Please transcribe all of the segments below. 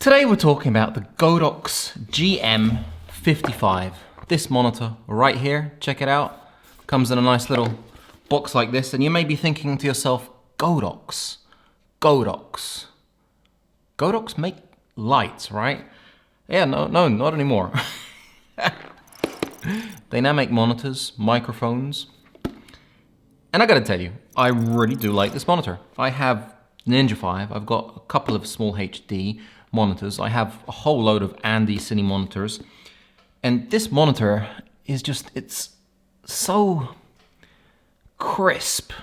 Today we're talking about the Godox GM55. This monitor right here, check it out. Comes in a nice little box like this, and you may be thinking to yourself, Godox make lights, right? Yeah, no, not anymore. They now make monitors, microphones, and I gotta tell you, I really do like this monitor. I have Ninja 5, I've got a couple of SmallHD monitors, I have a whole load of Andy Cine monitors, and this monitor is just, it's so crisp.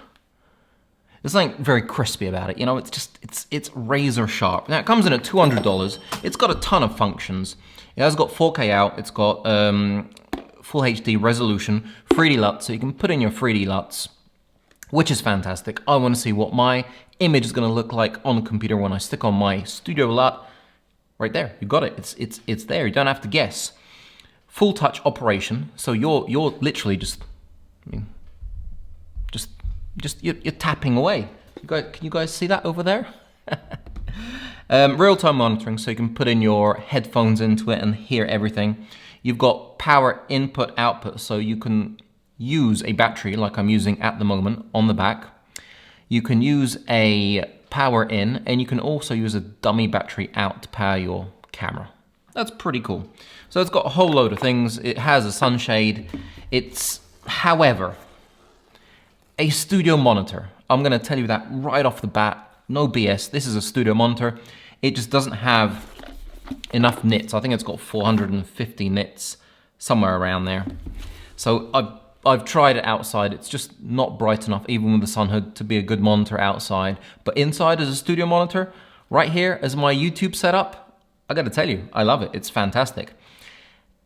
There's something very crispy about it, you know, it's razor sharp. Now it comes in at $200, it's got a ton of functions. It has got 4K out, it's got full HD resolution, 3D Luts, so you can put in your 3D Luts, which is fantastic. I want to see what my image is going to look like on the computer when I stick on my studio LUT. Right there, you got it. It's there. You don't have to guess. Full touch operation. So you're literally just, I mean, you're tapping away. Can you guys see that over there? Real-time monitoring, so you can put in your headphones into it and hear everything. You've got power input output, so you can use a battery like I'm using at the moment on the back. You can use a power in, and you can also use a dummy battery out to power your camera. That's pretty cool. So it's got a whole load of things. It has a sunshade. It's, however, a studio monitor. I'm gonna tell you that right off the bat. No BS, this is a studio monitor. It just doesn't have enough nits. I think it's got 450 nits, somewhere around there. So I've tried it outside, it's just not bright enough, even with the sun hood, to be a good monitor outside. But inside as a studio monitor, right here as my YouTube setup, I gotta tell you, I love it, it's fantastic.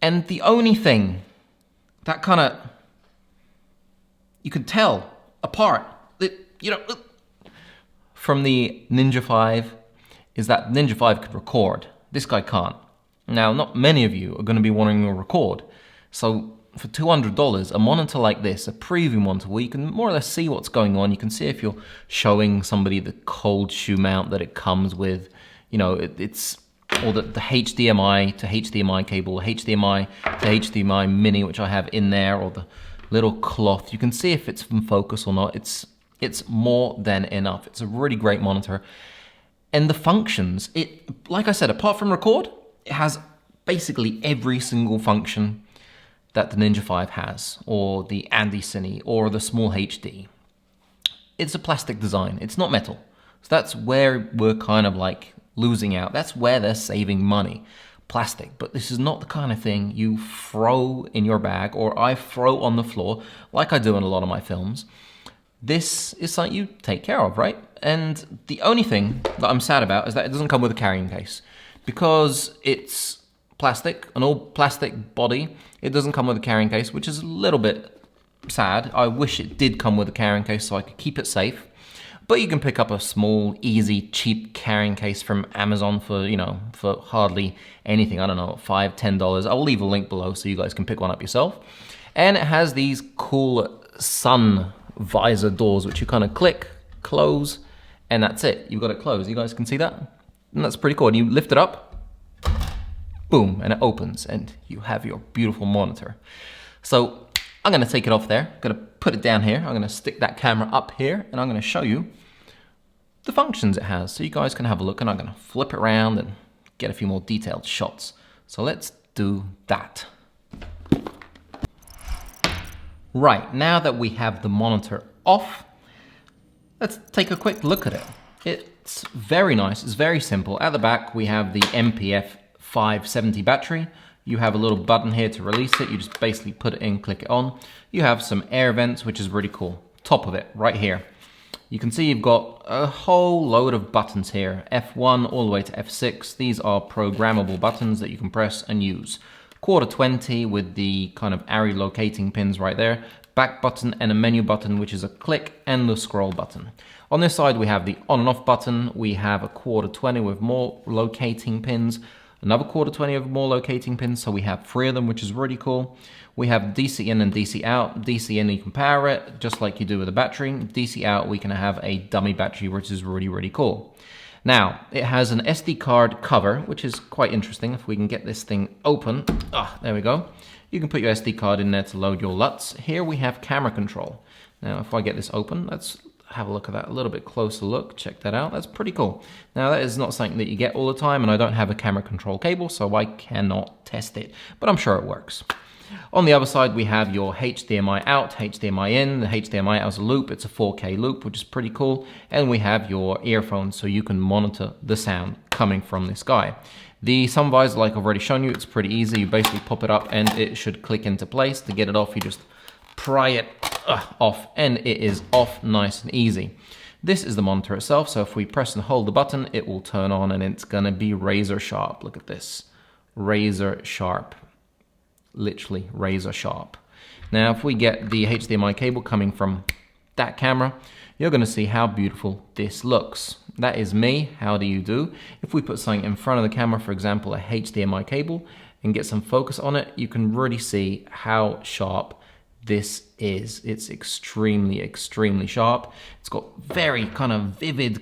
And the only thing that kind of, you can tell apart, from the Ninja 5, is that Ninja 5 could record. This guy can't. Now, not many of you are gonna be wanting to record. So, for $200, a monitor like this, a preview monitor where you can more or less see what's going on. You can see if you're showing somebody the cold shoe mount that it comes with, you know, it's, or the HDMI to HDMI cable, HDMI to HDMI mini, which I have in there, or the little cloth. You can see if it's in focus or not. It's more than enough. It's a really great monitor. And the functions, like I said, apart from record, it has basically every single function that the Ninja 5 has, or the Andy Cine, or the SmallHD. It's a plastic design, it's not metal. So that's where we're kind of like losing out. That's where they're saving money. Plastic, but this is not the kind of thing you throw in your bag, or I throw on the floor, like I do in a lot of my films. This is something you take care of, right? And the only thing that I'm sad about is that it doesn't come with a carrying case. Because it's plastic, an all plastic body, it doesn't come with a carrying case, which is a little bit sad. I wish it did come with a carrying case so I could keep it safe. But you can pick up a small, easy, cheap carrying case from Amazon for, you know, for hardly anything. I don't know, $5, $10. I'll leave a link below so you guys can pick one up yourself. And it has these cool sun visor doors, which you kind of click, close, and that's it. You've got it closed. You guys can see that? And that's pretty cool. And you lift it up, boom, and it opens, and you have your beautiful monitor. So I'm gonna take it off there, I'm gonna put it down here, I'm gonna stick that camera up here, and I'm gonna show you the functions it has, so you guys can have a look, and I'm gonna flip it around and get a few more detailed shots. So let's do that. Right, now that we have the monitor off, let's take a quick look at it. It's very nice, it's very simple. At the back, we have the MPF 570 battery. You have a little button here to release it. You just basically put it in, click it on. You have some air vents, which is really cool. Top of it, right here. You can see you've got a whole load of buttons here. F1 all the way to F6. These are programmable buttons that you can press and use. Quarter 20 with the kind of arrow locating pins right there. Back button and a menu button, which is a click, and the scroll button. On this side, we have the on and off button. We have a quarter 20 with more locating pins. Another quarter 20 of more locating pins, so we have 3 of them, which is really cool. We have DC in and DC out. DC in, you can power it, just like you do with a battery. DC out, we can have a dummy battery, which is really, really cool. Now, it has an SD card cover, which is quite interesting. If we can get this thing open, there we go. You can put your SD card in there to load your LUTs. Here we have camera control. Now, if I get this open, let's have a look at that, a little bit closer look. Check that out. That's pretty cool. Now, that is not something that you get all the time, and I don't have a camera control cable, so I cannot test it, but I'm sure it works. On the other side, we have your HDMI out, HDMI in. The HDMI out is a loop. It's a 4K loop, which is pretty cool. And we have your earphones, so you can monitor the sound coming from this guy. The sun visor, like I've already shown you, it's pretty easy. You basically pop it up and it should click into place. To get it off, you just pry it off, and it is off nice and easy. This is the monitor itself, so if we press and hold the button, it will turn on and it's gonna be razor sharp. Look at this, razor sharp. Literally razor sharp. Now, if we get the HDMI cable coming from that camera, you're going to see how beautiful this looks. That is me. How do you do? If we put something in front of the camera, for example, a HDMI cable, and get some focus on it, you can really see how sharp this is. It's extremely, extremely sharp. It's got very kind of vivid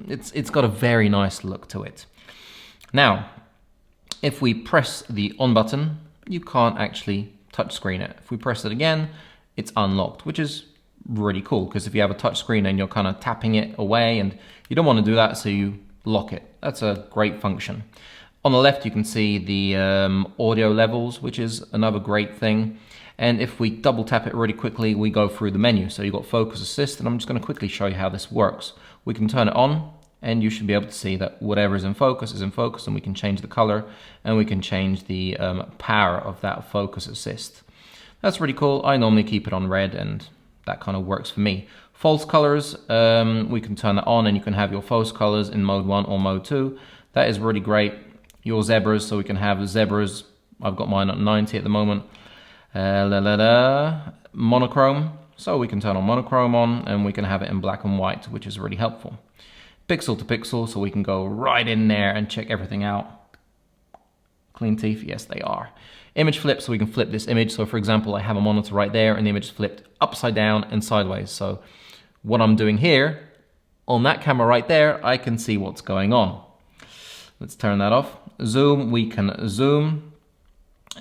it's got a very nice look to it. Now, if we press the on button, you can't actually touch screen it. If we press it again, it's unlocked, which is really cool, because if you have a touch screen and you're kind of tapping it away, and you don't want to do that, so you lock it. That's a great function. On the left, you can see the audio levels, which is another great thing. And if we double tap it really quickly, we go through the menu. So you've got focus assist, and I'm just going to quickly show you how this works. We can turn it on, and you should be able to see that whatever is in focus, and we can change the color, and we can change the power of that focus assist. That's really cool. I normally keep it on red, and that kind of works for me. False colors, we can turn that on, and you can have your false colors in mode 1 or mode 2. That is really great. Your zebras, so we can have zebras. I've got mine at 90 at the moment. Monochrome, so we can turn on monochrome on, and we can have it in black and white, which is really helpful. Pixel to pixel, so we can go right in there and check everything out. Clean teeth, yes they are. Image flip, so we can flip this image. So for example, I have a monitor right there, and the image is flipped upside down and sideways. So what I'm doing here, on that camera right there, I can see what's going on. Let's turn that off. Zoom, we can zoom.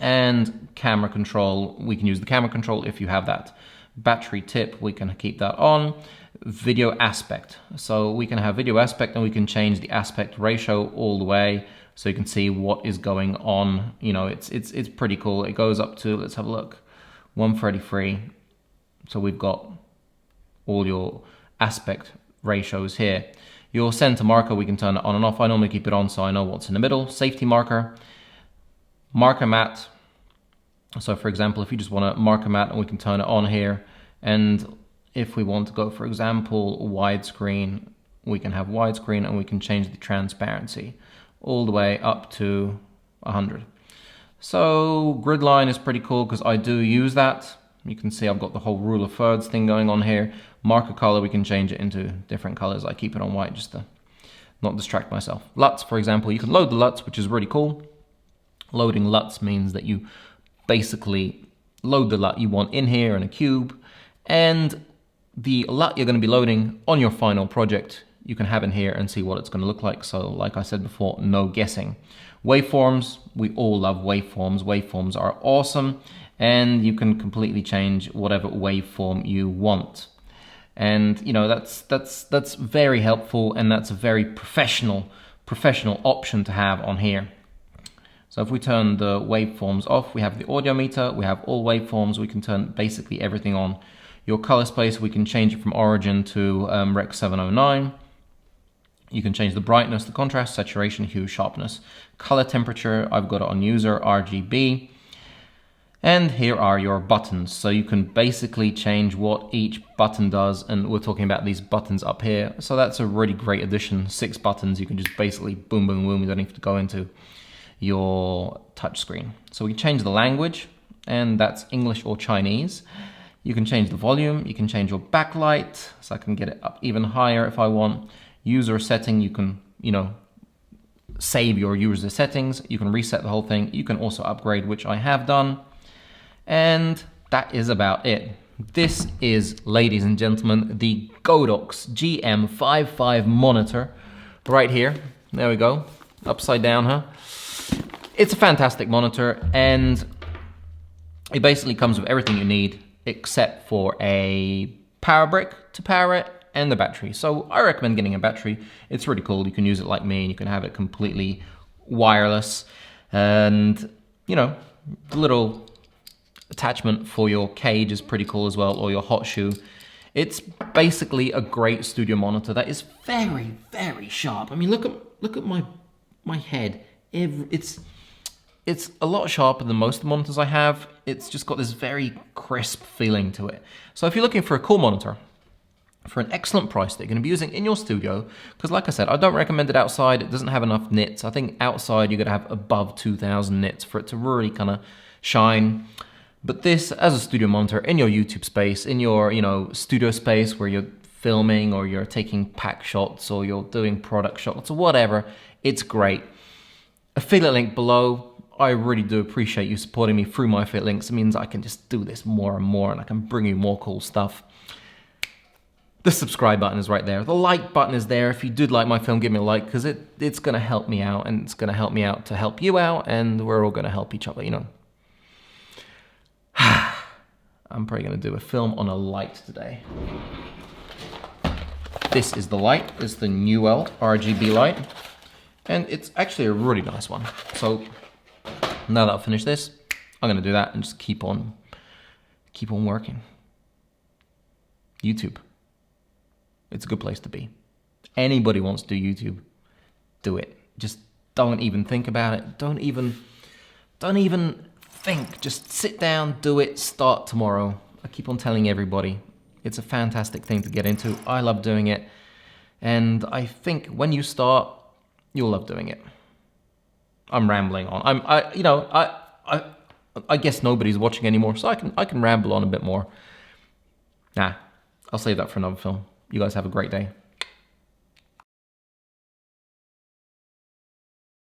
And camera control, we can use the camera control if you have that. Battery tip, we can keep that on. Video aspect, so we can have video aspect, and we can change the aspect ratio all the way, so you can see what is going on. You know, it's pretty cool. It goes up to, let's have a look, 133. So we've got all your aspect ratios here. Your center marker, we can turn it on and off. I normally keep it on so I know what's in the middle. Safety marker, marker matte. So for example, if you just want to marker matte, and we can turn it on here, and if we want to go, for example, widescreen, we can have widescreen, and we can change the transparency all the way up to 100. So grid line is pretty cool, because I do use that. You can see I've got the whole rule of thirds thing going on here. Marker color, we can change it into different colors. I keep it on white just to not distract myself. LUTs, for example, you can load the LUTs, which is really cool. Loading LUTs means that you basically load the LUT you want in here in a cube, and the LUT you're going to be loading on your final project, you can have in here and see what it's going to look like. So like I said before, no guessing. Waveforms, we all love waveforms. Waveforms are awesome, and you can completely change whatever waveform you want. And you know, that's very helpful, and that's a very professional option to have on here. So if we turn the waveforms off, we have the audio meter, we have all waveforms, we can turn basically everything on. Your color space, we can change it from origin to Rec 709. You can change the brightness, the contrast, saturation, hue, sharpness. Color temperature, I've got it on user, RGB. And here are your buttons. So you can basically change what each button does, and we're talking about these buttons up here. So that's a really great addition. 6 buttons, you can just basically boom, boom, boom. You don't have to go into your touch screen. So we can change the language, and that's English or Chinese. You can change the volume, you can change your backlight, so I can get it up even higher if I want. User setting, you can, you know, save your user settings. You can reset the whole thing. You can also upgrade, which I have done. And that is about it. This is, ladies and gentlemen, the Godox GM55 monitor right here. There we go. Upside down, huh? It's a fantastic monitor, and it basically comes with everything you need except for a power brick to power it and the battery. So I recommend getting a battery. It's really cool. You can use it like me, and you can have it completely wireless. And, you know, the little attachment for your cage is pretty cool as well, or your hot shoe. It's basically a great studio monitor that is very, very sharp. I mean, look at my head. It's a lot sharper than most of the monitors I have. It's just got this very crisp feeling to it. So if you're looking for a cool monitor for an excellent price that you're going to be using in your studio, because like I said, I don't recommend it outside. It doesn't have enough nits. I think outside you're going to have above 2,000 nits for it to really kind of shine. But this, as a studio monitor, in your YouTube space, in your, you know, studio space where you're filming or you're taking pack shots or you're doing product shots or whatever, it's great. Affiliate link below. I really do appreciate you supporting me through my affiliate links. It means I can just do this more and more, and I can bring you more cool stuff. The subscribe button is right there. The like button is there. If you did like my film, give me a like, because it's going to help me out, and it's going to help me out to help you out, and we're all going to help each other, you know. I'm probably going to do a film on a light today. This is the light. It's the Newell RGB light, and it's actually a really nice one. So now that I've finished this, I'm going to do that and just keep on working. YouTube. It's a good place to be. Anybody wants to do YouTube, do it. Just don't even think about it. Don't even think. Just sit down, do it, start tomorrow. I keep on telling everybody, it's a fantastic thing to get into. I love doing it. And I think when you start, you'll love doing it. I'm rambling on. I guess nobody's watching anymore, so I can ramble on a bit more. Nah, I'll save that for another film. You guys have a great day.